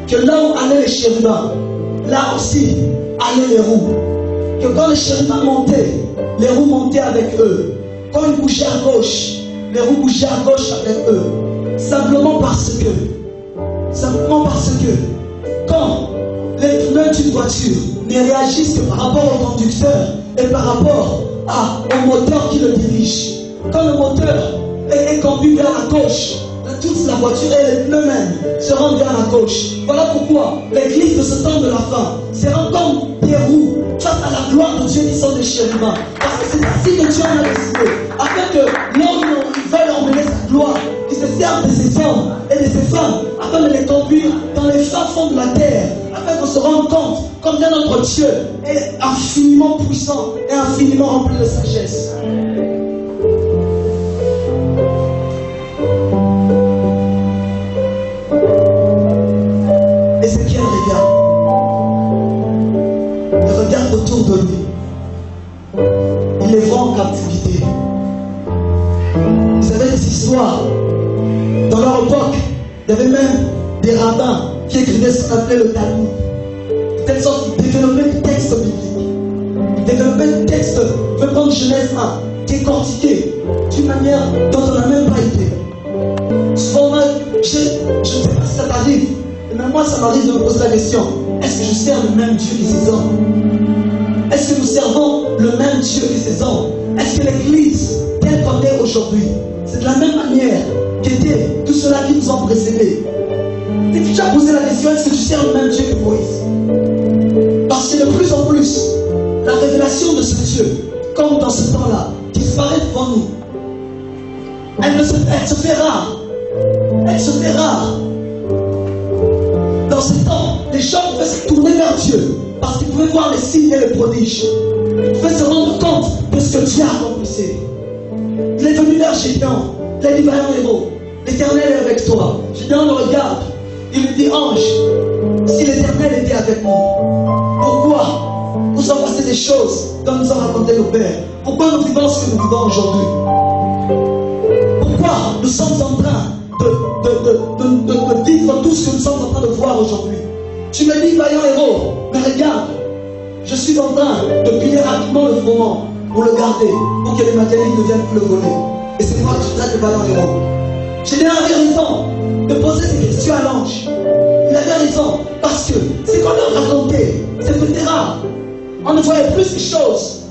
que là où allaient les chérubins, là aussi allaient les roues. Que quand les chérubins montaient, les roues montaient avec eux. Quand ils bougeaient à gauche, les roues bougeaient à gauche avec eux. Simplement parce que quand les pneus d'une voiture ne réagissent que par rapport au conducteur et par rapport au moteur qui le dirige. Quand le moteur est conduit vers la gauche, toute la voiture et les pneus même se rendent vers la gauche. Voilà pourquoi l'église de ce temps de la fin sera comme des roues face à la gloire de Dieu qui sont des chérubins. Parce que c'est ainsi que Dieu en a décidé. Afin que l'homme veuille emmener sa gloire, qui se serve de ces hommes et de ces femmes, afin de les conduire dans les fins fonds de la terre, afin qu'on se rende compte combien notre Dieu est infiniment puissant et infiniment rempli de sagesse. Ézéchiel regarde autour de lui. Il les voit en captivité. Vous savez des histoires. Dans leur époque, il y avait même des rabbins qui écrivaient ce qu'on appelait le Talmud. De telle sorte qu'ils développaient des textes bibliques. Ils développaient des textes, vous pouvez prendre Genèse 1, décortiqués d'une manière dont on n'a même pas idée. Souvent, je ne sais pas si ça t'arrive, mais moi ça m'arrive de me poser la question, est-ce que je sers le même Dieu que ces hommes? Est-ce que nous servons le même Dieu que ces hommes? Est-ce que l'Église, telle qu'on est aujourd'hui, c'est de la même manière qu'étaient tous ceux-là qui nous ont précédés? Et tu as posé la question, est-ce que tu sers le même Dieu que Moïse? Parce que de plus en plus, la révélation de ce Dieu, comme dans ce temps-là, disparaît devant nous. Elle se fait rare. Elle se fait rare. Dans ce temps, les gens pouvaient se tourner vers Dieu parce qu'ils pouvaient voir les signes et les prodiges. Ils pouvaient se rendre compte de ce que Dieu a accompli. Il est venu vers Gédéon. Il a dit, vaillant héros, l'Éternel est avec toi. Gédéon le regarde. Il lui dit, ange, si l'Éternel était avec nous, pourquoi nous avons passé des choses dont nous ont raconté nos pères? Pourquoi nous vivons ce que nous vivons aujourd'hui? Pourquoi nous sommes en train de vivre tout ce que nous sommes en train de voir aujourd'hui? Tu me dis, vaillant héros, mais regarde, je suis en train de piller rapidement le froment pour le garder, pour que les matériels ne viennent plus le voler. Et c'est moi qui traite de vaillant héros. Gédéon avait raison de poser des questions à l'ange. Il avait raison, parce que ce qu'on leur racontait, c'était rare. On ne voyait plus ces choses.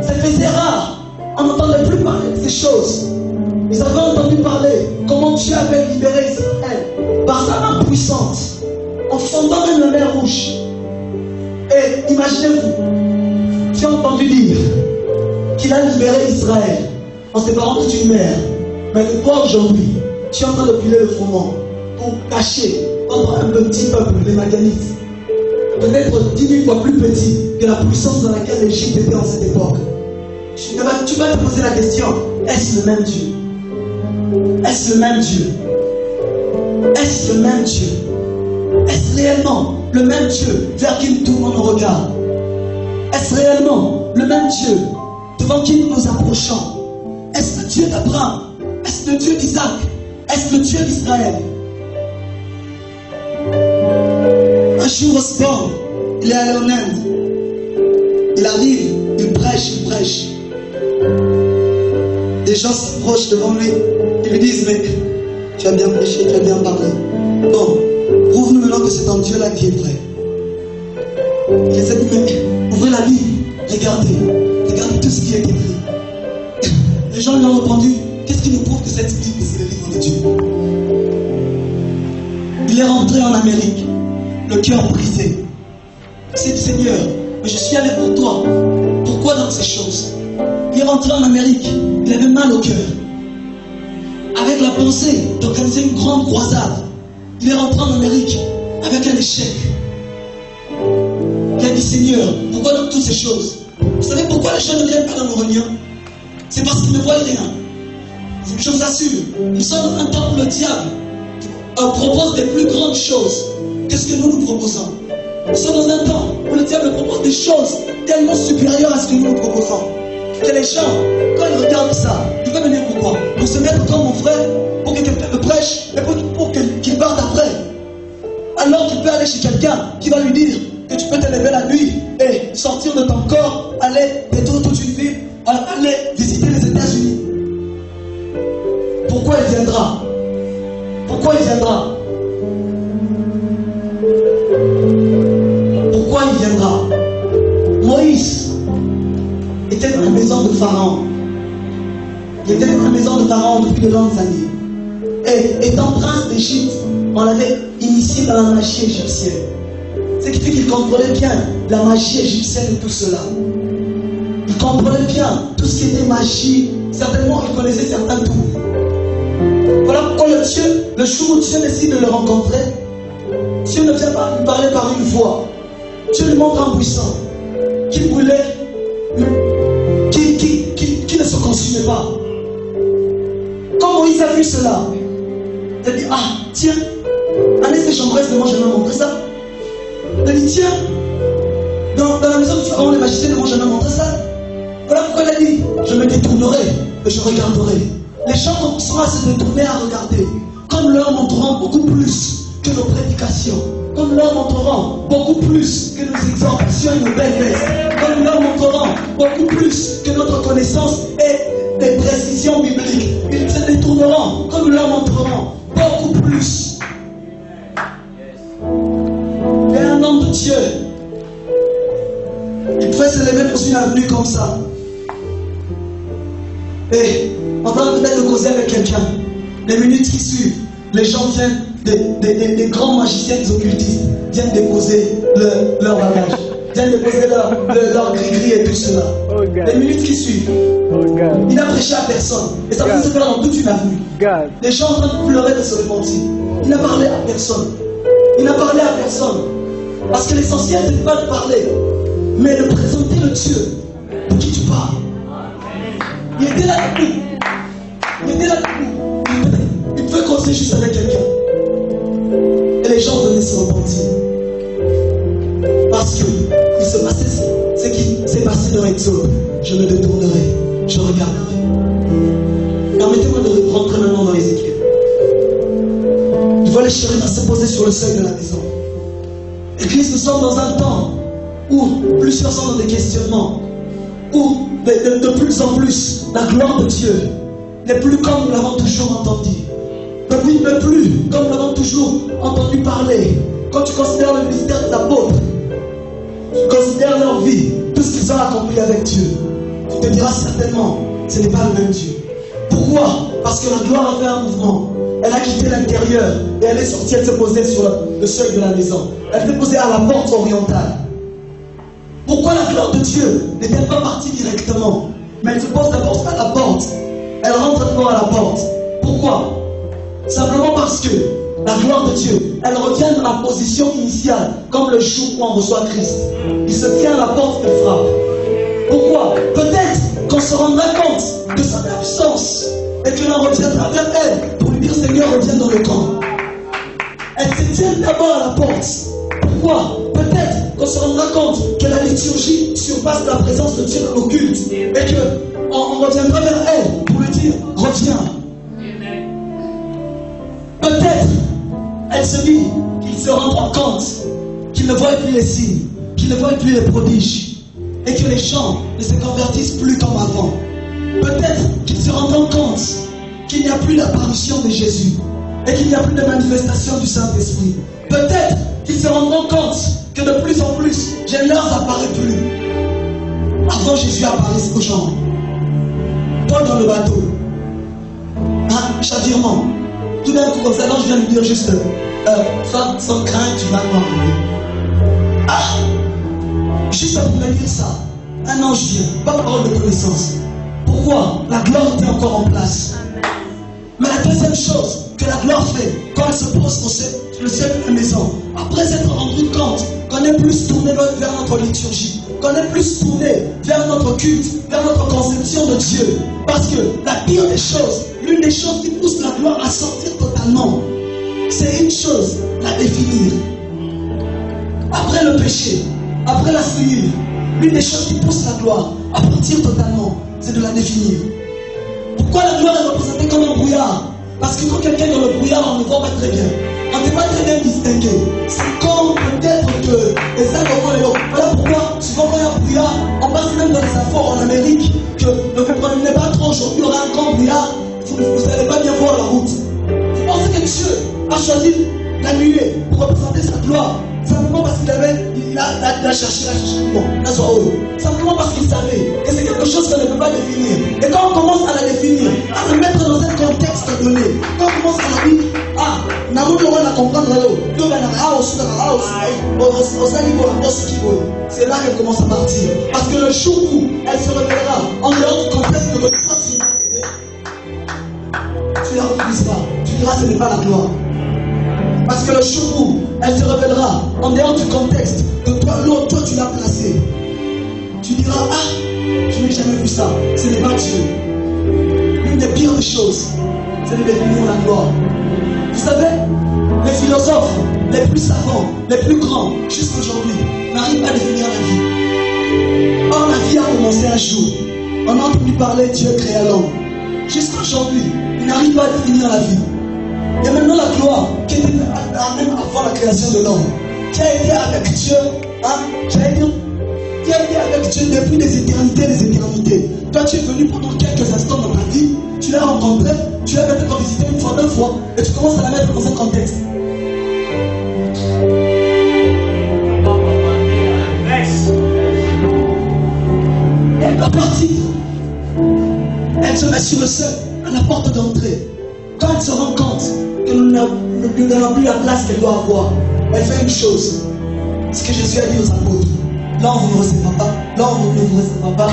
C'était rare. On n'entendait plus parler de ces choses. Ils avaient entendu parler comment Dieu avait libéré Israël par sa main puissante, en fondant même la mer Rouge. Et imaginez-vous, Dieu a entendu dire qu'il a libéré Israël en séparant toute une mer. Mais toi aujourd'hui, tu es en train de piler le fondement pour cacher entre un petit peuple, les Madianites, peut-être 10 000 fois plus petit que la puissance dans laquelle l'Égypte était en cette époque. Tu vas te poser la question, est-ce le même Dieu? Est-ce le même Dieu? Est-ce le même Dieu? Est-ce réellement le même Dieu vers qui nous tournons nos regards? Est-ce réellement le même Dieu devant qui nous nous approchons? Est-ce le Dieu d'Abraham? Est-ce le Dieu d'Isaac? Est-ce le Dieu d'Israël? Un jour, Osborne, il est allé en Inde. Il arrive, il prêche. Des gens s'approchent devant lui. Ils lui disent, mais tu as bien prêché, tu as bien parlé. Bon, prouve-nous maintenant que c'est ton Dieu-là qui est vrai. Il les a dit, mais ouvrez la Bible, regardez tout ce qui est écrit. Les gens lui ont répondu, qu'est-ce qui nous prouve que cette Bible, c'est le livre de Dieu? Il est rentré en Amérique, le cœur brisé. C'est Seigneur, mais je suis allé pour toi. Pourquoi dans ces choses? Il est rentré en Amérique, il avait mal au cœur. Avec la pensée d'organiser une grande croisade, il est rentré en Amérique avec un échec. Il a dit, Seigneur, pourquoi dans toutes ces choses? Vous savez pourquoi les gens ne viennent pas dans nos réunions? C'est parce qu'ils ne voient rien. Je vous assure, nous sommes dans un temps où le diable propose des plus grandes choses que ce que nous proposons. Nous sommes dans un temps où le diable propose des choses tellement supérieures à ce que nous proposons. Que les gens, quand ils regardent ça, ils veulent venir pourquoi? Pour se mettre comme mon frère, pour que quelqu'un me prêche, et pour qu'il parte après. va lui dire que tu peux te lever la nuit et sortir de ton corps, aller détruire toute une ville, aller visiter les États-Unis. Pourquoi il viendra? Pourquoi il viendra? Pourquoi il viendra? Moïse était dans la maison de Pharaon. Il était dans la maison de Pharaon depuis de longues années. Et étant prince d'Égypte, on l'avait initié dans la magie égyptienne. Ce qui fait qu'il comprenait bien la magie égyptienne et tout cela. Il comprenait bien tout ce qui était magie. Certainement, il connaissait certains tours. Voilà pourquoi le jour où Dieu décide de le rencontrer, Dieu ne vient pas lui parler par une voix. Dieu lui montre un buisson qui brûlait, qui ne se consumait pas. Quand Moïse a vu cela, il a dit, ah, tiens, allez, ces chambresses de moi, je vais montrer ça. Il a dit, tiens, dans la maison de Pharaon, les magiciens de moi, je vais montrer ça. Voilà pourquoi il a dit, je me détournerai et je regarderai. Les gens commenceront à se détourner à regarder, comme leur montreront beaucoup plus que nos prédications, comme leur montreront beaucoup plus que nos exhortations et nos belles vestes, comme leur montreront beaucoup plus que notre connaissance et des précisions bibliques. Ils se détourneront, comme leur montreront beaucoup plus. Et un homme de Dieu, il pouvait se lever dans une avenue comme ça. Et en train peut-être de causer avec quelqu'un, les minutes qui suivent, les gens viennent, des grands magiciens, des occultistes, viennent déposer leur bagage, viennent déposer leur gris-gris et tout cela. Oh, les minutes qui suivent, il n'a prêché à personne. Et ça peut se faire dans toute une avenue. Les gens en train de pleurer de se repentir. Il n'a parlé à personne. Il n'a parlé à personne. Parce que l'essentiel, c'est pas de parler, mais de présenter le Dieu de qui tu parles. Il était là debout. Il était là debout. Il pouvait causer juste avec quelqu'un. Et les gens venaient se repentir. Parce que il se passait ce qui s'est passé dans Exode. Je me détournerai, je regarderai. Permettez-moi de rentrer maintenant dans Ézéchiel. Je vois les chéris se poser sur le seuil de la maison. Église, nous sommes dans un temps où plusieurs sont dans des questionnements, où de plus en plus la gloire de Dieu n'est plus comme nous l'avons toujours entendu. Ne plus comme nous l'avons toujours entendu parler. Quand tu considères le ministère des apôtres, tu considères leur vie, tout ce qu'ils ont accompli avec Dieu, tu te diras certainement, ce n'est pas le même Dieu. Pourquoi? Parce que la gloire a fait un mouvement. Elle a quitté l'intérieur et elle est sortie, elle s'est posée sur le seuil de la maison. Elle s'est posée à la porte orientale. Pourquoi la gloire de Dieu n'est-elle pas partie directement? Mais elle se pose d'abord à la porte. Elle rentre d'abord à la porte. Pourquoi? Simplement parce que la gloire de Dieu, elle revient dans la position initiale, comme le jour où on reçoit Christ. Il se tient à la porte et frappe. Pourquoi? Peut-être qu'on se rendra compte de son absence et que l'on reviendra vers elle pour lui dire, Seigneur, reviens dans le camp. Elle se tient d'abord à la porte. Pourquoi? Peut-être qu'on se rendra compte que la liturgie surpasse la présence de Dieu dans l'occulte et qu'on reviendra vers elle pour lui dire, reviens. Peut-être elle se dit qu'il se rendra compte qu'il ne voit plus les signes, qu'il ne voit plus les prodiges et que les gens ne se convertissent plus comme avant. Peut-être qu'il se rendra compte qu'il n'y a plus l'apparition de Jésus et qu'il n'y a plus de manifestation du Saint-Esprit. Peut-être qu'ils se rendront compte que de plus en plus, Jésus n'apparaît plus. Avant, Jésus apparaissait aux gens. Paul dans le bateau. Chavirement. Tout d'un coup, comme ça, je viens lui dire juste, sans crainte, tu vas mourir. Juste pour me dire ça, un ange vient, pas parole de connaissance. Pourquoi? La gloire était encore en place. Mais la deuxième chose que la gloire fait, quand elle se pose sur le ciel de la maison, après s'être rendu compte qu'on est plus tourné vers notre liturgie, qu'on est plus tourné vers notre culte, vers notre conception de Dieu. Parce que la pire des choses, l'une des choses qui pousse la gloire à sortir totalement, c'est une chose, la définir. Après le péché, après la souillure, l'une des choses qui pousse la gloire à partir totalement, c'est de la définir. Pourquoi la gloire est représentée comme un brouillard? Parce que quand quelqu'un est dans le brouillard, on ne voit pas très bien. On ne peut pas très bien distinguer. C'est comme peut-être que les sacs. Voilà pourquoi, souvent quand il y a un brouillard, on passe même dans les infos en Amérique, que ne comprenez pas trop, aujourd'hui il y aura un grand brouillard, vous n'allez pas bien voir la route. Vous pensez que Dieu a choisi l'annuler pour représenter sa gloire, simplement parce qu'il a cherché bon, simplement parce qu'il savait que c'est quelque chose qu'on ne peut pas définir. Et quand on commence à la définir, à le mettre dans un contexte donné, quand on commence à la dire, c'est là qu'elle commence à partir. Parce que le jour où elle se révélera en dehors du contexte de votre sensibilité, tu la refuseras. Tu diras ce n'est pas la gloire. Parce que le jour où elle se révélera en dehors du contexte de toi, l'autre, toi tu l'as placé, tu diras, je n'ai jamais vu ça, ce n'est pas Dieu. L'une des pires des choses, c'est de définir la gloire. Vous savez, les philosophes les plus savants, les plus grands, jusqu'aujourd'hui, n'arrivent pas à définir la vie. Or, la vie a commencé un jour. On a entendu parler Dieu créa l'homme. Jusqu'aujourd'hui, ils n'arrivent pas à définir la vie. Et maintenant la gloire, qui était même avant la création de l'homme, qui a été avec Dieu, qui a été avec Dieu depuis les éternités. Toi, tu es venu pendant quelques instants dans ta vie, tu l'as rencontré, tu l'as peut-être visité une fois, deux fois, et tu commences à la mettre dans un contexte. Elle doit partir. Elle se met sur le seuil, à la porte d'entrée. Quand elle se rend compte que nous n'avons plus la place qu'elle doit avoir, elle fait une chose. Ce que Jésus a dit aux apôtres. Là, vous ne recevez pas. Là, vous ne recevez pas.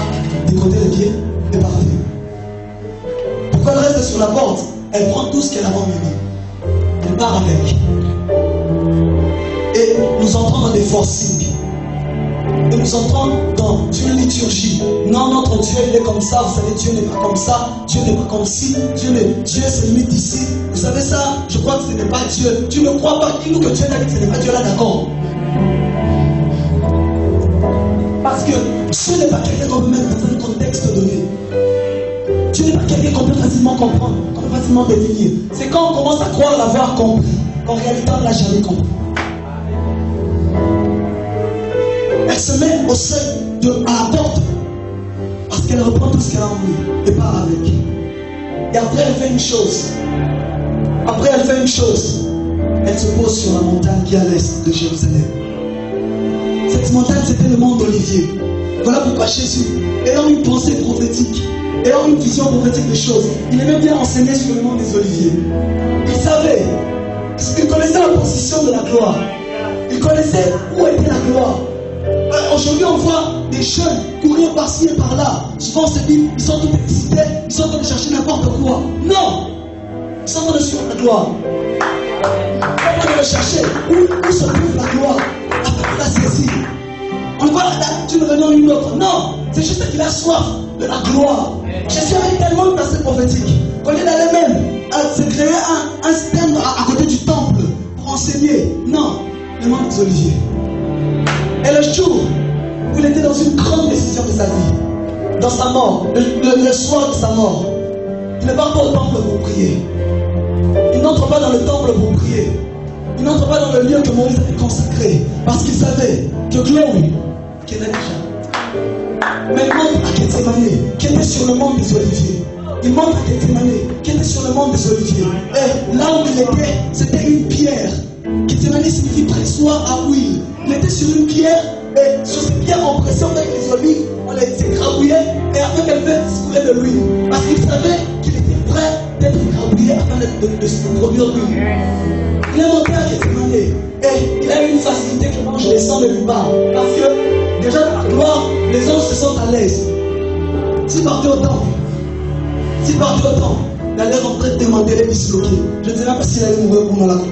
Décoder les pieds et partez. Pourquoi elle reste sur la porte? Elle prend tout ce qu'elle a emmené. Elle part avec. Et nous entrons dans des forcings. Et nous entrons dans une liturgie. Non, notre Dieu, il est comme ça. Vous savez, Dieu n'est pas comme ça. Dieu n'est pas comme ci. Dieu se limite ici. Vous savez ça? Je crois que ce n'est pas Dieu. Tu ne crois pas, dis-nous que Dieu n'a dit que ce n'est pas Dieu là, d'accord? Parce que Dieu n'est pas quelqu'un qu'on peut mettre dans un contexte donné. Dieu n'est pas quelqu'un qu'on peut facilement comprendre, qu'on peut facilement définir. C'est quand on commence à croire l'avoir compris, qu'en réalité on ne l'a jamais compris. Elle se met au seuil à la porte parce qu'elle reprend tout ce qu'elle a emmené et part avec. Et après elle fait une chose. Elle se pose sur la montagne qui est à l'est de Jérusalem. Cette montagne, c'était le mont d'Olivier. Voilà pourquoi Jésus, ayant une pensée prophétique, ayant une vision prophétique des choses, il aimait bien enseigner sur le mont des Oliviers. Il savait, il connaissait la position de la gloire. Il connaissait où était la gloire. Aujourd'hui, on voit des jeunes courir par-ci et par-là. Souvent, on se dit, ils sont tous excités, ils sont en train de chercher n'importe quoi. Non! Ils sont en train de suivre la gloire. Ils sont en train de chercher où se trouve la gloire. Après, on l'a saisi. On le voit d'une réunion une autre. Non! C'est juste qu'il a soif de la gloire. Jésus avait tellement de passé prophétique qu'on est allé même se créer un stand à côté du temple pour enseigner. Non! Le mont des Oliviers. Et le jour où il était dans une grande décision de sa vie, dans sa mort, le soir de sa mort, il ne va pas au temple pour prier. Il n'entre pas dans le temple pour prier. Il n'entre pas dans le lieu que Moïse avait consacré. Parce qu'il savait que Chloé, qui était déjà, mais il monte à Gethsémane, qui était sur le mont des Oliviers. Il monte à Gethsémane, qui était sur le mont des Oliviers. Et là où il était, c'était une pierre. Gethsémane signifie pressoir à huile. Il était sur une pierre, et sur cette pierre en pression avec les olives, on les écrabouillait, et afin qu'elle fasse couler de l'huile. Parce qu'il savait qu'il était prêt d'être écrabouillé afin de se produire l'huile. Il est monté à Gethsémane, et il a eu une facilité que mange les sangs de l'humain. Parce que, déjà dans la gloire, les anges se sentent à l'aise. S'il partait au temple, il allait rentrer démanteler, disloquer. Je ne sais même pas s'il allait mourir pour nous la croix.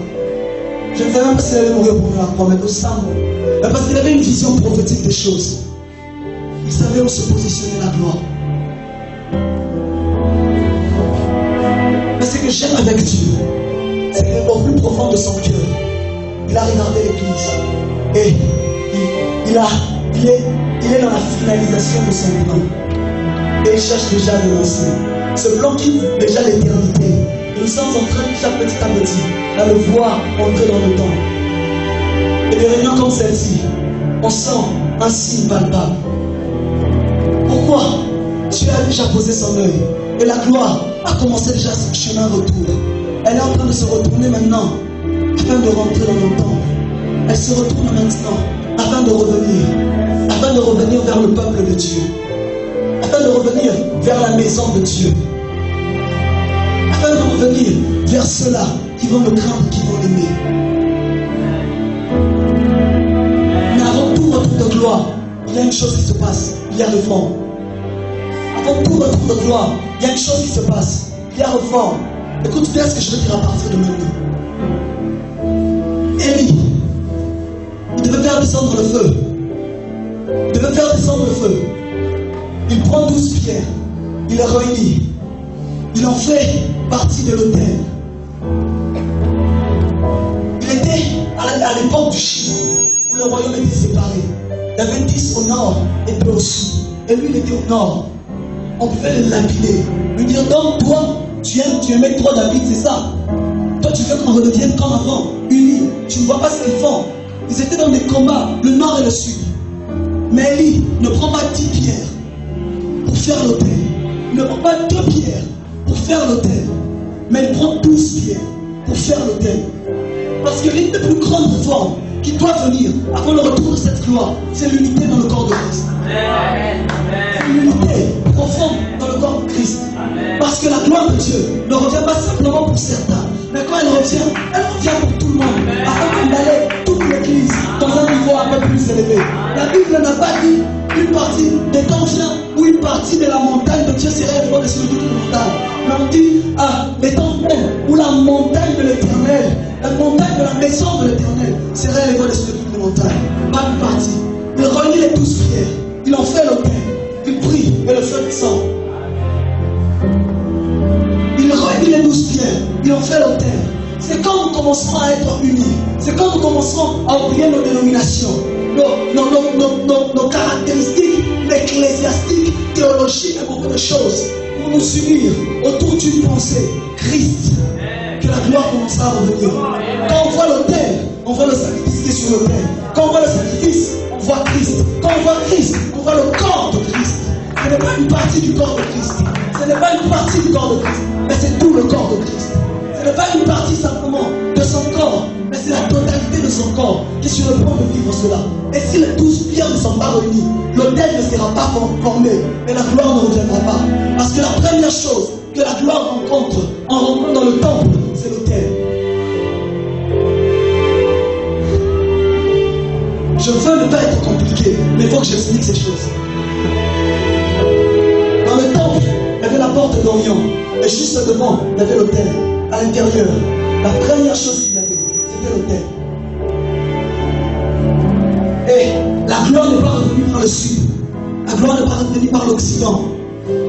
Je ne sais même pas s'il allait mourir pour nous la croix, mais tout ça, mais parce qu'il avait une vision prophétique des choses. Il savait où se positionner la gloire. Mais ce que j'aime avec Dieu, c'est qu'au plus profond de son cœur, il a regardé l'Église. Et il est dans la finalisation de son plan. Et il cherche déjà à le lancer. Ce plan qui déjà l'éternité. Nous sommes en train, chaque petit à petit, à le voir entrer dans le temps. Et des réunions comme celle-ci, on sent un signe palpable. Pourquoi? Dieu a déjà posé son œil. Et la gloire a commencé déjà son chemin retour. Elle est en train de se retourner maintenant afin de rentrer dans nos temps. Elle se retourne maintenant afin de revenir vers le peuple de Dieu, afin de revenir vers la maison de Dieu, afin de revenir vers ceux-là qui vont le craindre, qui vont l'aimer. Mais avant tout retour de gloire, il y a une chose qui se passe, il y a réforme. Avant tout retour de gloire, il y a une chose qui se passe, il y a réforme. Écoute bien ce que je veux dire à partir de maintenant. Élie, il devait faire descendre le feu. Il devait faire descendre le feu. Il prend 12 pierres, il les réunit. Il en fait partie de l'autel. Il était à l'époque du Chine, où le royaume était séparé. Il y avait 10 au nord et 2 au sud. Et lui, il était au nord. On pouvait le lapider. Lui dire, donc toi, tu aimais trop David, c'est ça. Toi, tu veux qu'on redevienne comme avant, unis. Tu ne vois pas ce qu'ils font. Ils étaient dans des combats, le nord et le sud. Mais Élie ne prend pas 10 pierres pour faire l'autel. Il ne prend pas 2 pierres pour faire l'autel. Mais il prend 12 pierres pour faire l'autel. Parce que l'une des plus grandes réformes qui doit venir avant le retour de cette gloire, c'est l'unité dans le corps de Christ. C'est l'unité profonde dans le corps de Christ. Parce que la gloire de Dieu ne revient pas simplement pour certains, mais quand elle revient pour tout le monde, afin d'aller toute l'église dans un niveau un peu plus élevé. La Bible n'a pas dit une partie des temps vient ou une partie de la montagne de Dieu serait élevée au-dessus de toute la montagne. Mais on dit les temps viennent où la montagne de l'Éternel, la montagne de la maison de l'Éternel serait élevée au-dessus de toute la montagne. Pas une partie. Il relie les 12 pierres, il en fait l'autel, il prie et le feu descend. Il relie les 12 pierres, il en fait l'autel. C'est quand nous commencerons à être unis. C'est quand nous commencerons à oublier nos dénominations, nos caractéristiques ecclésiastiques, théologiques et beaucoup de choses pour nous unir autour d'une pensée, Christ, que la gloire commencera à revenir. Quand on voit l'autel, on voit le sacrifice qui est sur l'autel. Quand on voit le sacrifice, on voit Christ. Quand on voit Christ, on voit le corps de Christ. Ce n'est pas une partie du corps de Christ. Ce n'est pas une partie du corps de Christ, mais c'est tout le corps de Christ. Ce n'est pas une partie simplement de son corps, mais c'est la totalité de son corps qui est sur le point de vivre cela. Et si les 12 pierres ne sont pas réunies, l'autel ne sera pas formé et la gloire ne reviendra pas. Parce que la première chose que la gloire rencontre en rentrant dans le temple, c'est l'autel. Je veux ne pas être compliqué, mais il faut que j'explique ces choses. Dans le temple, il y avait la porte d'Orient. Et juste devant, il y avait l'autel. À l'intérieur, la première chose qu'il y avait, c'était l'autel. Et la gloire n'est pas revenue par le sud. La gloire n'est pas revenue par l'Occident.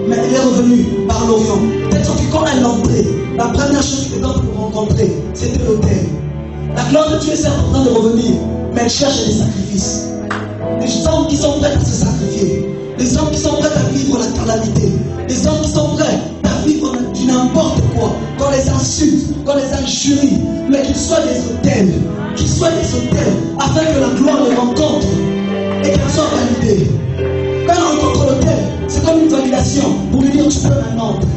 Mais elle est revenue par l'Orient. Peut-être que quand elle est entrée, la première chose que les gens pour rencontrer, c'était l'autel. La gloire de Dieu est en train de revenir, mais elle cherche des sacrifices. Des hommes qui sont prêts à se sacrifier. Des hommes qui sont prêts à vivre la calamité. Des hommes qui sont prêts à vivre du n'importe quoi. Qu'on les insulte, qu'on les injurie, mais qu'ils soient des autels. Qu'ils soient des autels, afin que la gloire les rencontre et qu'elle soit validée. Quand elle rencontre l'autel, c'est comme une validation pour lui dire tu peux maintenant entrer.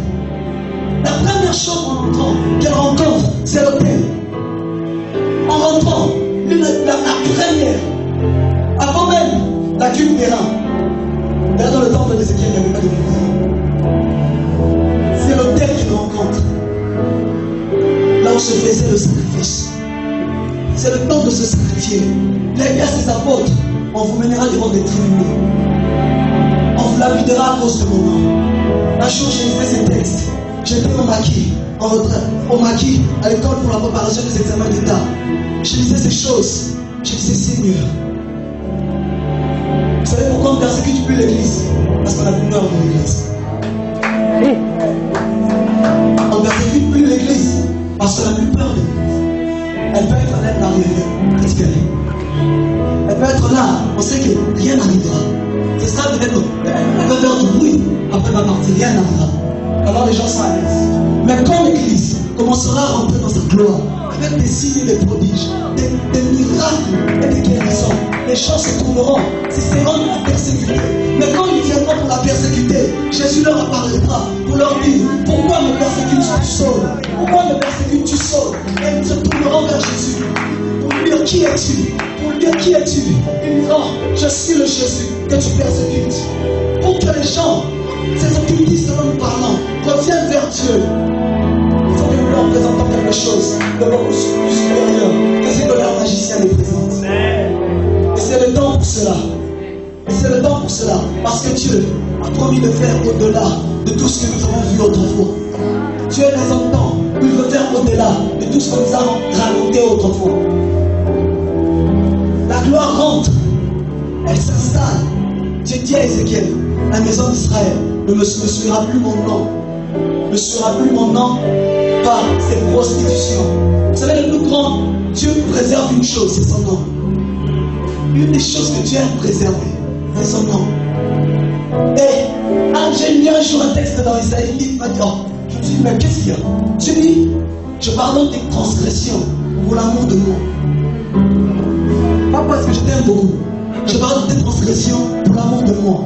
La première chose en entrant qu'elle rencontre, c'est l'autel. En rentrant, la première, avant même la cuve des reins. Là, dans le temple d'Ézéchiel, il n'y avait pas de cuve des reins. C'est l'autel qui nous rencontre. Là où se faisait le sacrifice. C'est le temps de se sacrifier. Il a dit à ses apôtres, on vous mènera devant des tribunaux. On vous lapidera à cause de mon nom. Un jour, j'ai lisé ces textes. J'étais au maquis, en retraite, au maquis, à l'école pour la préparation des examens d'État. Je lisais ces choses. Je disais, Seigneur, vous savez pourquoi on ne persécute plus l'Église? Parce qu'on a plus peur de l'Église. On ne persécute plus l'Église parce qu'on a plus peur de l'Église. Elle peut être là l'arrière, qu'est-ce qu'elle est? Elle peut être là, on sait que rien n'arrivera. C'est ça peut-être, elle peut faire du bruit, après elle va partir, rien n'arrivera. Alors les gens sont à l'aise. Mais quand l'Église commencera à rentrer dans sa gloire, avec des signes et des prodiges, des miracles et des guérisons. Les gens se tourneront, cesseront de la persécuter. Mais quand ils viendront pour la persécuter, Jésus leur apparaîtra pour leur dire, pourquoi me persécutes-tu seul? Pourquoi me persécutes-tu seul? Et ils se tourneront vers Jésus pour lui dire, qui es-tu? Pour lui dire, qui es-tu? Ils diront, je suis le Jésus que tu persécutes. Pour que les gens, ces occultistes dont nous parlons, reviennent vers Dieu. Il faut que nous leur présentons quelque chose de beaucoup supérieur que ce que leur magicien les présente. Et c'est le temps pour cela. Et c'est le temps pour cela. Parce que Dieu a promis de faire au-delà de tout ce que nous avons vu autrefois. Dieu est dans un temps où il veut faire au-delà de tout ce que nous avons raconté autrefois. La gloire rentre. Elle s'installe. Dieu dit à Ézéchiel, la maison d'Israël ne me suivra plus mon nom. Ne suivra plus mon nom par ses prostitutions. Vous savez, le plus grand, Dieu préserve une chose, c'est son nom. Une des choses que Dieu aime préserver, c'est son nom. Et j'ai lu un jour un texte dans Isaïe, il m'a dit, oh, je me suis dit, mais qu'est-ce qu'il y a? Dieu dit, je pardonne tes transgressions pour l'amour de moi. Pas parce que je t'aime beaucoup. Je pardonne tes transgressions pour l'amour de moi.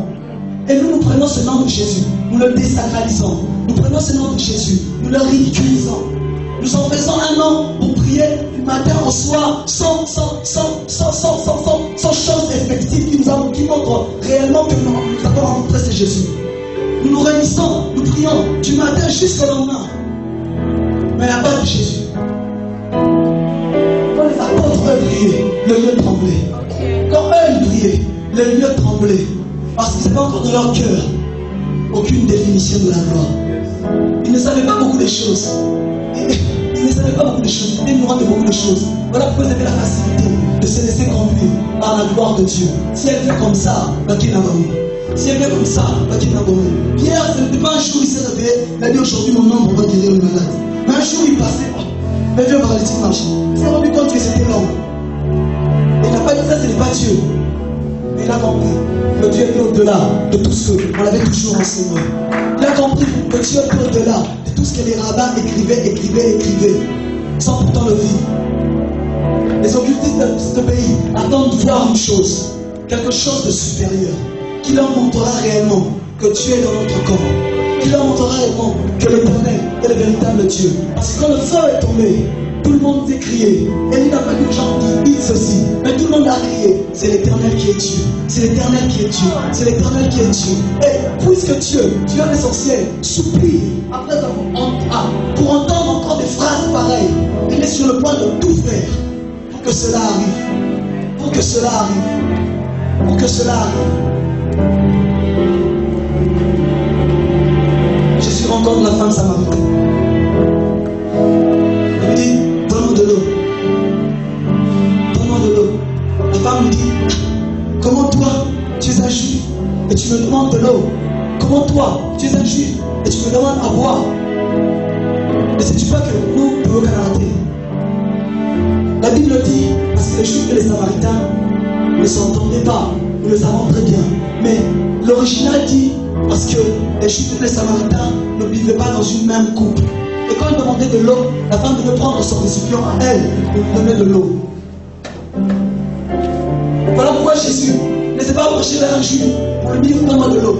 Et nous prenons ce nom de Jésus, nous le désacralisons. Nous prenons ce nom de Jésus, nous le ridiculisons. Nous en faisons un nom pour prier du matin au soir sans chose effective qui montre réellement que nous avons rencontré ce Jésus. Nous nous réunissons, nous prions du matin jusqu'au lendemain. Mais il n'y a pas de Jésus. Quand les apôtres priaient, le lieu tremblait. Quand eux priaient, le lieu tremblait. Parce qu'ils n'avaient encore dans leur cœur aucune définition de la gloire. Ils ne savaient pas beaucoup de choses. Ils ne savaient pas beaucoup de choses. Ils étaient ignorants de beaucoup de choses. Voilà pourquoi ils avaient la facilité de se laisser conduire par la gloire de Dieu. Si elle fait comme ça, qui n'a pas eu. Si elle fait comme ça, qui n'a pas eu. Pierre, ce n'était pas un jour, il s'est réveillé. Il a dit aujourd'hui, mon nom, on va guérir le malade. Mais un jour, il passait. Mais Dieu paralytique marche. Il s'est rendu compte que c'était l'homme. Il n'a pas dit ça, ce n'est pas Dieu. Il a compris que Dieu est au-delà de tout ce qu'on l'avait toujours enseigné. Il a compris que Dieu est au-delà de tout ce que les rabbins écrivaient, sans pourtant le vivre. Les occultistes de ce pays attendent de voir une chose, quelque chose de supérieur, qui leur montrera réellement que Dieu est dans notre corps, qui leur montrera réellement que l'Éternel est le véritable Dieu. Parce que quand le feu est tombé, tout le monde s'est crié. Et il n'a pas eu de gens qui disent ceci. Mais tout le monde a crié. C'est l'Éternel qui est Dieu. C'est l'Éternel qui est Dieu. C'est l'Éternel qui est Dieu. Et puisque Dieu des sorciers, supplie après pour entendre encore des phrases pareilles, il est sur le point de tout faire pour que cela arrive. Pour que cela arrive. Pour que cela arrive. Jésus rencontre la femme samaritaine. Il lui dit, donne-moi de l'eau. Donne-moi de l'eau. La femme lui dit, comment toi, tu es un juif et tu me demandes de l'eau? Comment toi, tu es un juif et tu me demandes à boire? Ne sais-tu pas que nous pouvons canarder? La Bible dit, parce que les juifs et les samaritains ne s'entendaient pas, nous le savons très bien. Mais l'original dit, parce que les juifs et les samaritains ne vivaient pas dans une même couple. Et quand il demandait de l'eau, la femme devait prendre son récipient à elle pour lui donner de l'eau. Voilà pourquoi Jésus ne s'est pas approché vers un juif pour lui dire donne-moi de l'eau.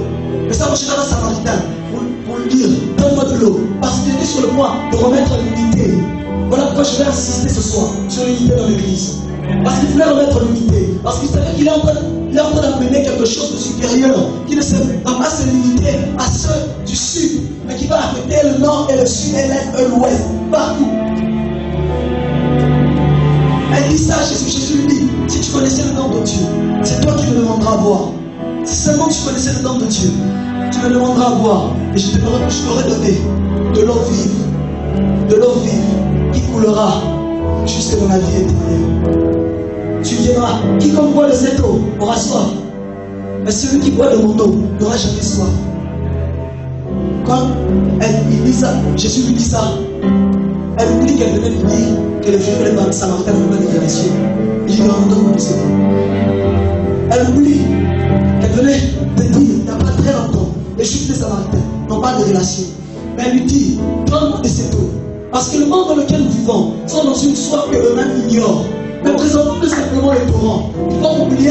Mais s'est approché vers un samaritain pour lui dire donne-moi de l'eau. Parce qu'il était sur le point de remettre l'unité. Voilà pourquoi je vais insister ce soir sur l'unité dans l'église. Parce qu'il voulait remettre l'unité. Parce qu'il savait qu'il est en train d'amener quelque chose de supérieur. Qui ne se va pas se limiter à ceux du sud, mais qui va affecter le nord et le sud et l'est et l'ouest. Partout. Elle dit ça, Jésus lui dit, si tu connaissais le nom de Dieu, c'est toi qui me demanderas à boire. Si seulement tu connaissais le nom de Dieu, tu me demanderas à boire. Et je t'aurais donné de l'eau vive. De l'eau vive qui coulera jusque dans la vie éternelle. Tu diras, quiconque boit de cette eau aura soif. Mais celui qui boit de mon eau n'aura jamais soif. Quand il dit ça, Jésus lui dit ça, elle oublie qu'elle venait lui dire que les juifs et les samaritains n'ont pas de révélation. Il dit, donne-moi de cette eau. Elle oublie qu'elle venait de dire, il n'y a pas très longtemps, les juifs et les samaritains n'ont pas de relation. Mais elle lui dit, donne-moi de cette eau. Parce que le monde dans lequel nous vivons sont dans une soif que eux-mêmes ignorent. Mais présentons-nous simplement les torrents. Ils vont oublier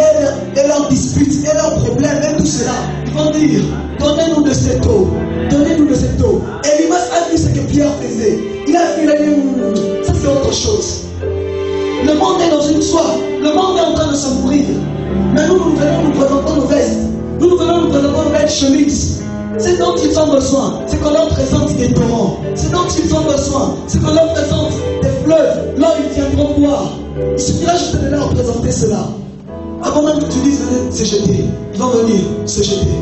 leurs disputes et leurs problèmes et tout cela. Ils vont dire, donnez-nous de cette eau. Donnez-nous de cette eau. Et l'image a vu ce que Pierre faisait. Il a dit, ça c'est autre chose. Le monde est dans une soif. Le monde est en train de se mourir. Mais nous venons nous présenter nos vestes. Nous venons nous présenter nos belles chemises. C'est dont ils ont besoin. C'est qu'on leur présente des torrents. C'est dont ils ont besoin. C'est qu'on leur présente des fleuves. Là, ils viendront boire. Il suffira juste de leur présenter cela. Avant même que tu dises venez se jeter, ils vont venir se jeter.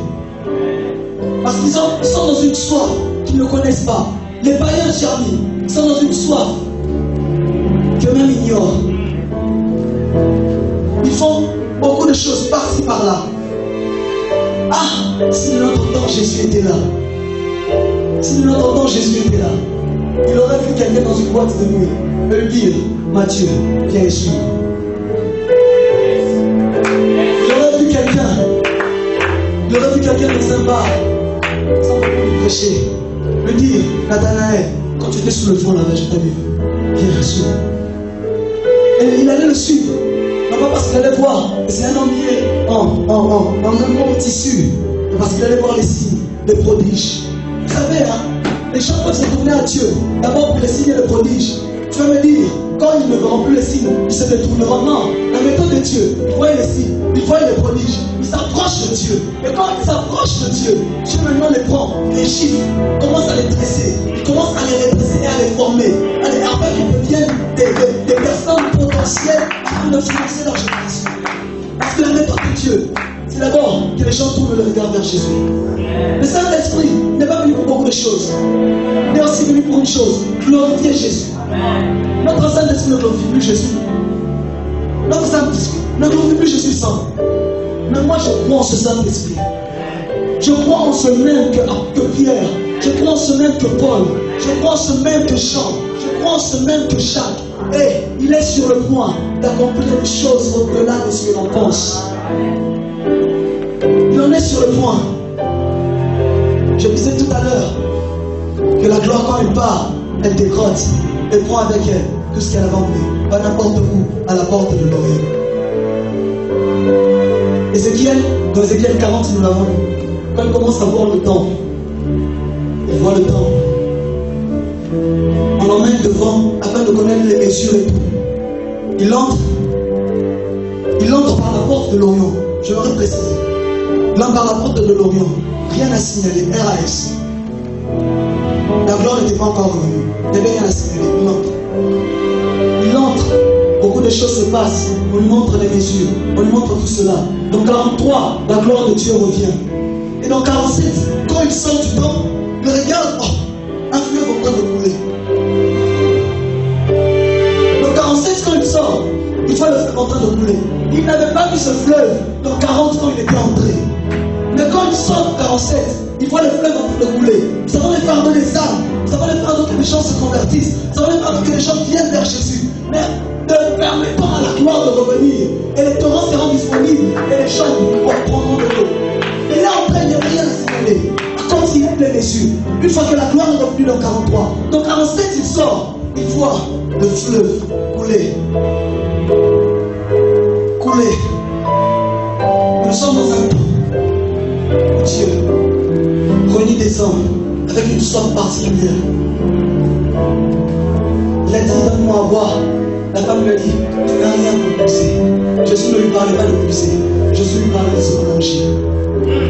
Parce qu'ils sont dans une soif qu'ils ne connaissent pas. Les païens charmis sont dans une soif qu'eux-mêmes ignorent. Ils font beaucoup de choses par-ci par-là. Ah, si notre temps Jésus était là. Si notre temps Jésus était là, il aurait vu quelqu'un dans une boîte de nuit et lui dire, Matthieu, viens ici. Il aurait vu quelqu'un dans un bar, sans beaucoup prêcher, lui dire, Nathanaël, quand tu étais sous le pont là-bas, je t'avais vu. Viens ici. Et il allait le suivre. Non pas parce qu'il allait voir, c'est un homme qui est en un bon tissu, mais parce qu'il allait voir les signes, les prodiges. Vous savez, les gens peuvent se tourner à Dieu, d'abord pour les signes et les prodiges. Tu vas me dire, quand ils ne verront plus les signes, ils se détourneront. Non, la méthode de Dieu, il voit les signes, il voit les prodiges, il s'approche de Dieu. Et quand il s'approche de Dieu, Dieu maintenant les prend, les chiffres, commence à les dresser, il commence à les redresser et à les former, afin qu'ils deviennent des personnes potentielles afin de financer leur génération. Parce que la méthode de Dieu, c'est d'abord que les gens tournent le regard vers Jésus. Le Saint-Esprit n'est pas venu pour beaucoup de choses. Il est aussi venu pour une chose, glorifier Jésus. Notre Saint-Esprit ne glorifie plus Jésus. Notre Saint-Esprit ne glorifie plus Jésus sans. Mais moi, je crois en ce Saint-Esprit. Je crois en ce même que Pierre. Je crois en ce même que Paul. Je crois en ce même que Jean. Je crois en ce même que Jacques. Et il est sur le point d'accomplir des choses au-delà de ce que l'on pense. Il en est sur le point. Je disais tout à l'heure que la gloire, quand elle part, elle dégrotte et prend avec elle tout ce qu'elle a emmené, pas n'importe où, à la porte de l'Orient. Ézéchiel, dans Ézéchiel 40, nous l'avons lu. Quand il commence à voir le temps, il voit le temps. On l'emmène devant afin de connaître les mesures et tout. Il entre par la porte de l'Orient. Je l'aurais précisé. Il entre par la porte de l'Orient. Rien à signaler. RAS. La gloire n'était pas encore venue. Il n'y avait rien à signaler. Il entre. Beaucoup de choses se passent. On lui montre les mesures. On lui montre tout cela. Donc 43, la gloire de Dieu revient. Et dans 47, quand il sort du temps, il regarde, un fleuve en train de couler. Dans 47, quand il sort, il voit le fleuve en train de couler. Il n'avait pas vu ce fleuve dans 40 quand il était entré. Mais quand il sort dans 47, il voit le fleuve en train de couler. Nous avons les pardons des âmes. Nous avons les pardons que les gens se convertissent. Nous avons les pardons que les gens viennent vers Jésus. Mais ne permettant à la gloire de revenir. Et les torrents seront disponibles. Et les gens prendront de l'eau. Et là, en train, il n'y a rien à signaler. Quand il est les mesures, une fois que la gloire est revenue dans 43, dans 47, il sort. Il voit le fleuve couler. Couler. Nous sommes dans un temps où Dieu réunit des hommes avec une soif particulière. Il a dit, donne-moi à boire. La femme lui a dit, tu n'as rien pour pousser. Jésus ne lui parlait pas de pousser. Jésus lui parlait de se plonger.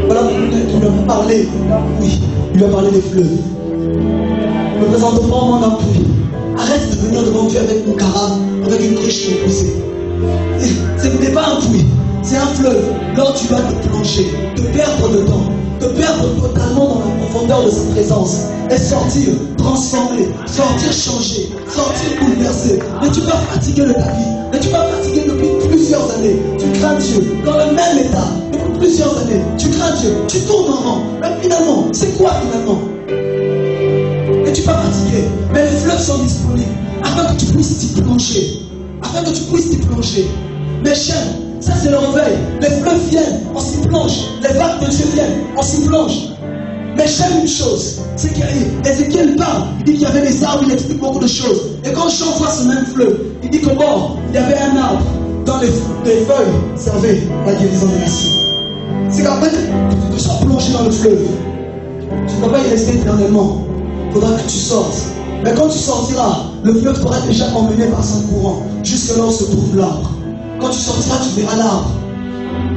Voilà pourquoi il lui a parlé. Oui, il lui a parlé des fleuves. Ne présente pas au monde un puits. Arrête de venir devant Dieu avec une carafe, avec une cruche pour pousser. Ce n'est pas un puits, c'est un fleuve. Là, tu vas te plonger, te perdre dedans, te perdre totalement dans la profondeur de sa présence et sortir transformé, sortir changé, sortir bouleversé. Mais tu vas fatiguer de ta vie, mais tu vas fatiguer depuis plusieurs années. Tu crains Dieu dans le même état depuis plusieurs années. Tu crains Dieu, tu tournes en rond. Mais finalement, c'est quoi finalement? Et tu vas fatiguer, mais les fleuves sont disponibles afin que tu puisses t'y plonger. Afin que tu puisses t'y plonger. Mes chers, ça c'est le réveil. Les fleuves viennent, on s'y plonge. Les vagues de Dieu viennent, on s'y plonge. Mais j'aime une chose, c'est qu'Ézéchiel parle, il dit qu'il y avait des arbres, il explique beaucoup de choses. Et quand Jean voit ce même fleuve, il dit que bon, il y avait un arbre dont les feuilles servaient à la guérison des nations. C'est qu'après que tu sois plongé dans le fleuve, tu ne peux pas y rester éternellement. Il faudra que tu sortes. Mais quand tu sortiras, le fleuve t'aura déjà emmené par son courant, jusque là où se trouve l'arbre. Quand tu sortiras, tu verras l'arbre.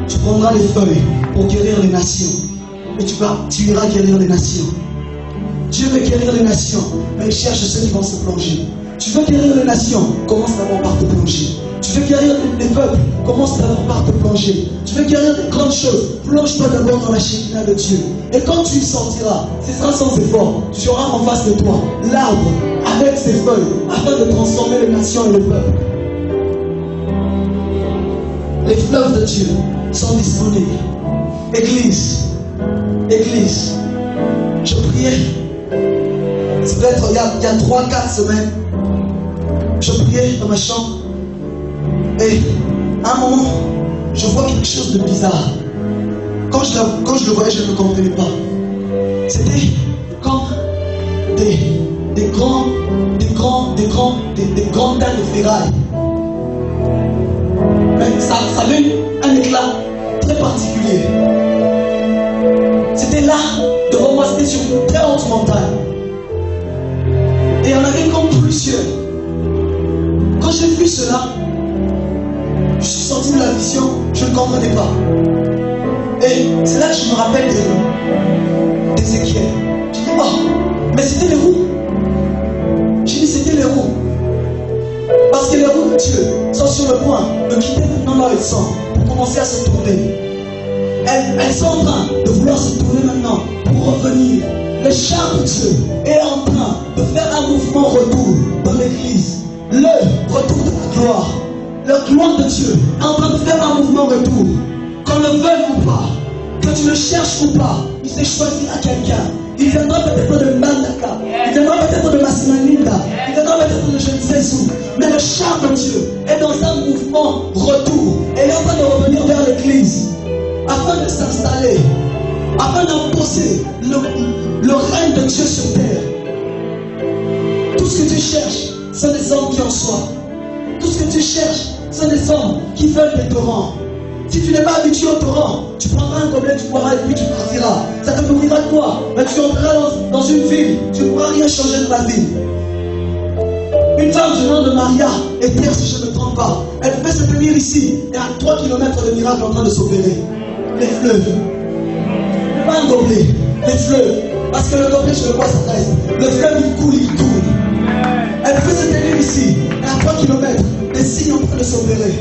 Tu prendras les feuilles pour guérir les nations. Et tu iras guérir les nations. Dieu veut guérir les nations, mais il cherche ceux qui vont se plonger. Tu veux guérir les nations, commence d'abord par te plonger. Tu veux guérir les peuples, commence d'abord par te plonger. Tu veux guérir des grandes choses, plonge-toi d'abord dans la Shekinah de Dieu. Et quand tu y sortiras, ce sera sans effort. Tu auras en face de toi l'arbre avec ses feuilles, afin de transformer les nations et les peuples. Les fleuves de Dieu sont disponibles. Église, je priais. C'est peut-être il y a 3-4 semaines. Je priais dans ma chambre. Et à un moment, je vois quelque chose de bizarre. Quand je le voyais, je ne comprenais pas. C'était comme des grandes dalles de ferraille. Mais ça avait un éclat très particulier. C'était là, devant moi, c'était sur une très haute montagne. Et il y en avait comme plusieurs. Quand j'ai vu cela, je suis sorti de la vision, je ne comprenais pas. Et c'est là que je me rappelle d'Ézéchiel. J'ai dit, oh, mais c'était les roues. J'ai dit, c'était les roues. Parce que les roues de Dieu sont sur le point de quitter maintenant là où elles sont pour commencer à se tourner. Elles sont en train de vouloir se tourner maintenant pour revenir. Le char de Dieu est en train de faire un mouvement retour dans l'église. Le retour de la gloire. La gloire de Dieu est en train de faire un mouvement retour. Qu'on le veuille ou pas, que tu le cherches ou pas, il s'est choisi à quelqu'un. Il viendra peut-être de Mandaka, il viendra peut-être de Massimaninda, il viendra peut-être de je ne sais où. Mais le char de Dieu est dans un mouvement retour. Et il est en train de revenir vers l'église afin de s'installer, afin d'imposer le règne de Dieu sur terre. Tout ce que tu cherches, c'est des hommes qui en soient. Tout ce que tu cherches, c'est des hommes qui veulent des torrents. Si tu n'es pas habitué au torrent, tu prendras un gobelet, tu boiras et puis tu partiras. Ça te nourrira toi. Mais tu entreras dans une ville, tu ne pourras rien changer de la ville. Une femme du nom de Maria était, si je ne me trompe pas, elle pouvait se tenir ici et à 3 km de miracle en train de s'opérer. Les fleuves. Pas un gobelet, les fleuves. Parce que le gobelet, je le vois, ça reste. Le fleuve, il coule, il coule. Elle pouvait se tenir ici et à 3 km, des signes en train de s'opérer.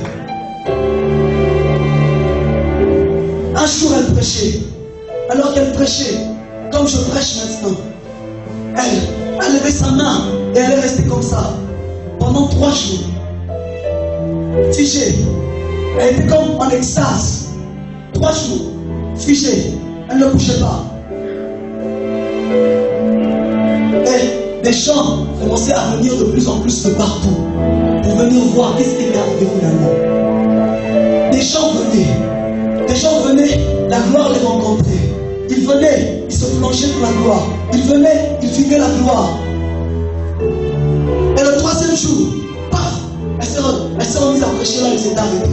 Un jour, elle prêchait. Alors qu'elle prêchait, comme je prêche maintenant, elle levait sa main et elle est restée comme ça pendant 3 jours. Figée. Elle était comme en extase. 3 jours. Figée. Elle ne bougeait pas. Et les gens commençaient à venir de plus en plus de partout pour venir voir qu'est-ce qui est arrivé finalement. Des gens venaient, la gloire les rencontrait. Ils venaient, ils se plongeaient dans la gloire. Ils venaient, ils vivaient la gloire. Et le 3e jour, paf, elle s'est remise à prêcher là, elle s'est arrêtée.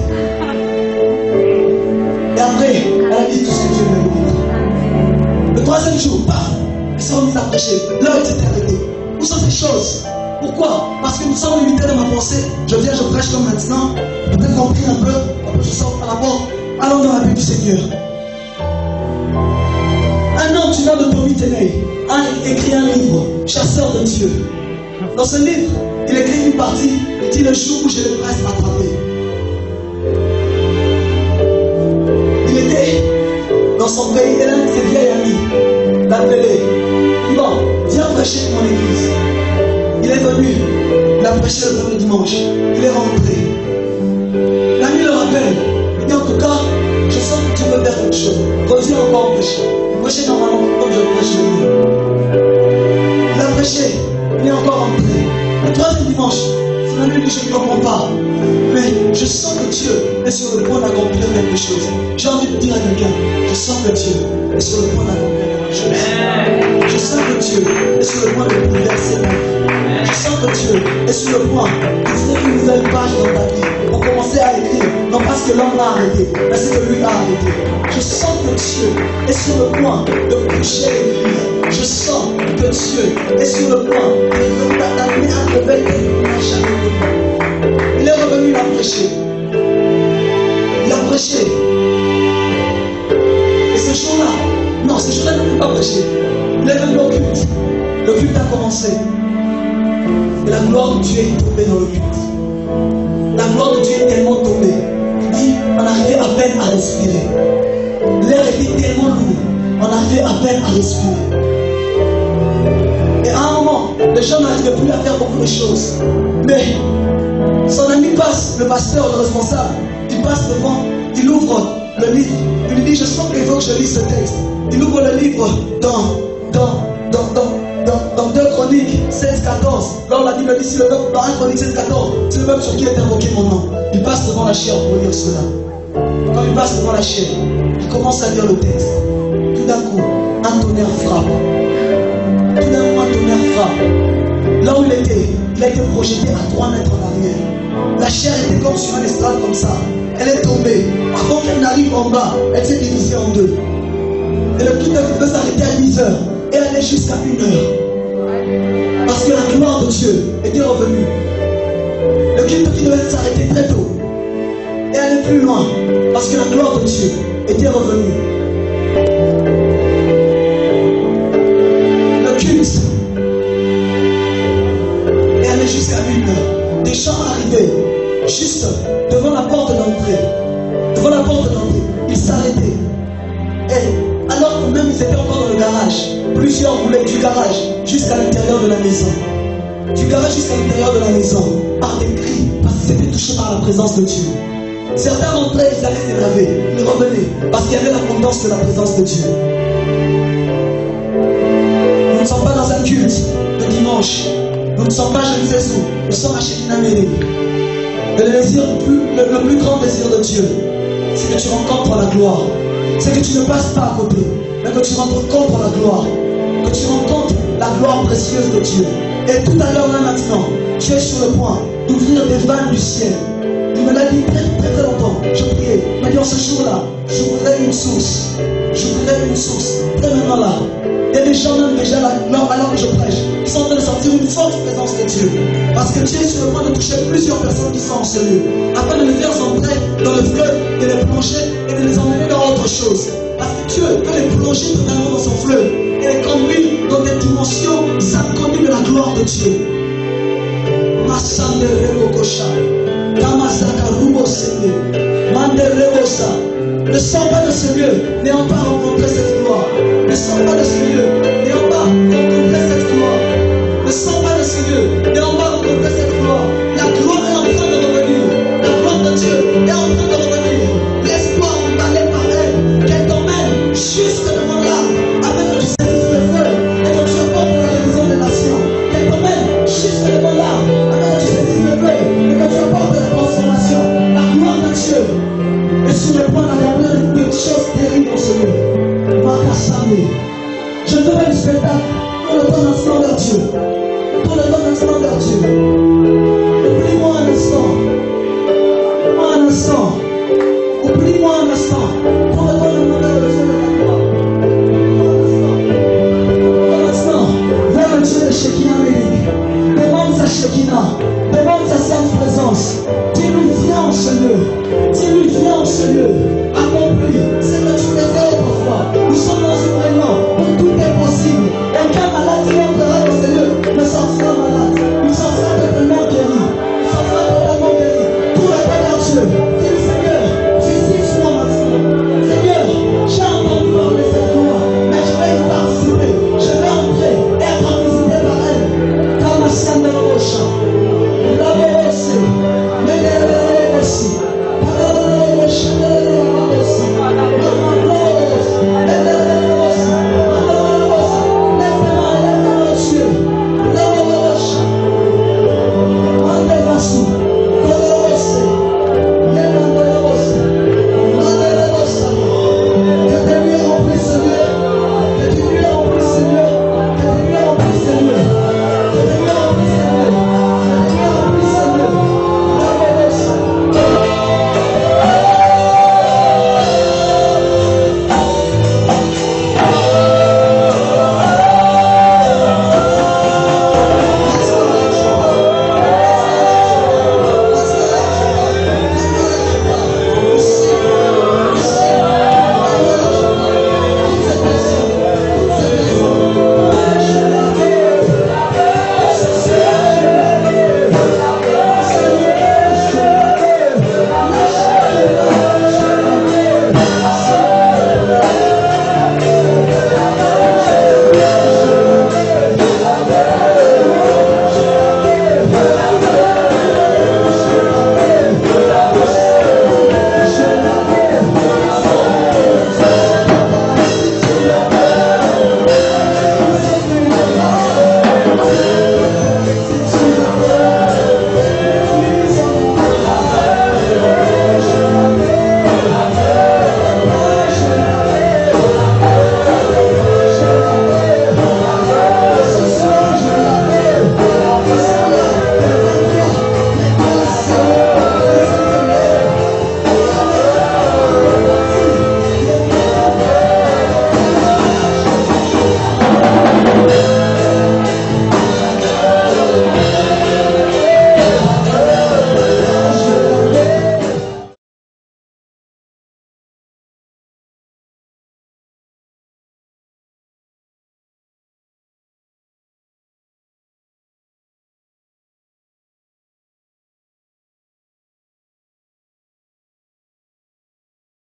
Et après, elle a dit tout ce que Dieu lui a dit. Le 3e jour, paf, elle s'est remise à prêcher. Là, elle s'est arrêtée. Où sont ces choses? Pourquoi? Parce que nous sommes limités dans ma pensée. Je viens, je prêche comme maintenant. Peut-être qu'on prie un peu, après je sors par la porte. Allons dans la vie du Seigneur. Un homme du nom de Tommy Tenney a écrit un livre, Chasseur de Dieu. Dans ce livre, il écrit une partie, il dit le jour où je le presse attraper. Il était dans son pays, et l'un de ses vieilles amis l'appelait. Il dit bon, viens prêcher mon église. Il est venu, il a prêché le premier dimanche, il est rentré. L'ami le rappelle, il dit en tout cas, je sens que tu veux faire quelque chose. Reviens encore prêcher. Prêcher normalement comme je prêche maintenant. Il a prêché, il est encore rentré. Le 3e dimanche, son ami dit je ne comprends pas. Mais Je sens que Dieu est sur le point d'accomplir quelque chose. J'ai envie de dire à quelqu'un, je sens que Dieu est sur le point d'accomplir quelque chose. Je sens que Dieu est sur le point de bouleverser ma vie. Je sens que Dieu est sur le point d'ouvrir une nouvelle page dans ta vie. Pour commencer à écrire, non pas ce que l'homme a arrêté, mais ce que lui a arrêté. Je sens que Dieu est sur le point de bouger l'église. Je sens que Dieu est sur le point d'amener un réveil qu'il n'a jamais connu. Il est revenu, il a prêché. Il a prêché. Et ce jour-là, non, ce jour-là, il n'a pas prêché. Il est venu au culte. Le culte a commencé. Et la gloire de Dieu est tombée dans le culte. La gloire de Dieu est tellement tombée. Il dit, on arrivait à peine à respirer. L'air était tellement lourd. On arrivait à peine à respirer. Et à un moment, les gens n'arrivaient plus à faire beaucoup de choses. Mais son ami passe, le pasteur, le responsable, il passe devant, il ouvre le livre. Il lui dit, je sens qu'il faut que je lise ce texte. Il ouvre le livre dans 2 Chroniques 16-14. Là, on a dit, dit dans 1 Chronique 16-14, c'est le même sur qui est invoqué mon nom. Il passe devant la chair pour lire cela. Quand il passe devant la chair, il commence à lire le texte. Tout d'un coup, un tonnerre frappe. Tout d'un coup, un tonnerre frappe. Là où il a été projeté à 3 mètres en arrière. La chair était comme sur un estrade comme ça. Elle est tombée. Avant qu'elle n'arrive en bas, elle s'est divisée en 2. Et le culte devait s'arrêter à 10 heures et aller jusqu'à 1 heure. Parce que la gloire de Dieu était revenue. Le culte qui devait s'arrêter très tôt et aller plus loin. Parce que la gloire de Dieu était revenue. Le culte et aller jusqu'à 1 heure. Des gens arrivaient juste devant la porte d'entrée. Devant la porte d'entrée. Ils s'arrêtaient. Et alors que même ils étaient encore dans le garage, plusieurs roulaient du garage jusqu'à l'intérieur de la maison. Du garage jusqu'à l'intérieur de la maison, par des cris, parce qu'ils étaient touchés par la présence de Dieu. Certains d'entre eux, ils allaient s'énerver, ils revenaient, parce qu'il y avait l'abondance de la présence de Dieu. Nous ne sommes pas dans un culte de dimanche. Nous ne sommes pas je ne sais où. Nous sommes à Shekinah Meri. Et le plus grand désir de Dieu, c'est que tu rencontres la gloire. C'est que tu ne passes pas à côté, mais que tu rencontres la gloire. Que tu rencontres la gloire précieuse de Dieu. Et tout à l'heure, là maintenant, tu es sur le point d'ouvrir des vannes du ciel. Il me l'a dit très longtemps. Je priais. Il m'a dit en ce jour-là, j'ouvrirai une source. J'ouvrirai une source. Et maintenant là, il y a des gens même déjà là, alors que je prêche, qui sont en train de sentir une forte présence de Dieu. Parce que Dieu est sur le point de toucher plusieurs personnes qui sont en ce lieu, afin de les faire entrer dans le fleuve, de les plonger et de les emmener dans autre chose. Parce que Dieu veut les plonger totalement dans son fleuve et les conduire dans des dimensions inconnues de la gloire de Dieu. Ne sors pas de ce lieu n'ayant pas rencontré cette gloire. Ne sors pas de ce lieu n'ayant pas rencontré cette gloire. Ne sors pas de ce lieu n'ayant pas rencontré cette gloire. La gloire est en train de revenir. La gloire de Dieu est en train de revenir. L'espoir emballé par elle, qu'elle t'emmène jusque devant l'arbre, afin que tu saisisses le feu et que tu apportes la guérison des nations. Qu'elle t'emmène jusque devant l'arbre, afin que tu saisisses le feu et que tu apportes la transformation. La gloire de Dieu est sur le point d'accomplir une chose terrible dans ce lieu. Makassame. Je te fais du spectacle. Tourne ton instant vers Dieu. Tourne ton instant vers Dieu. Oublie-moi un instant. Oublie-moi un instant. Oublie-moi un instant. Tourne ton instant vers le Dieu de la gloire. Un instant. Vers le Dieu de Shekinah Meri. Demande sa Shekinah. Demande sa sainte présence. Dis-lui, viens en ce lieu. Dis-lui, viens en ce lieu.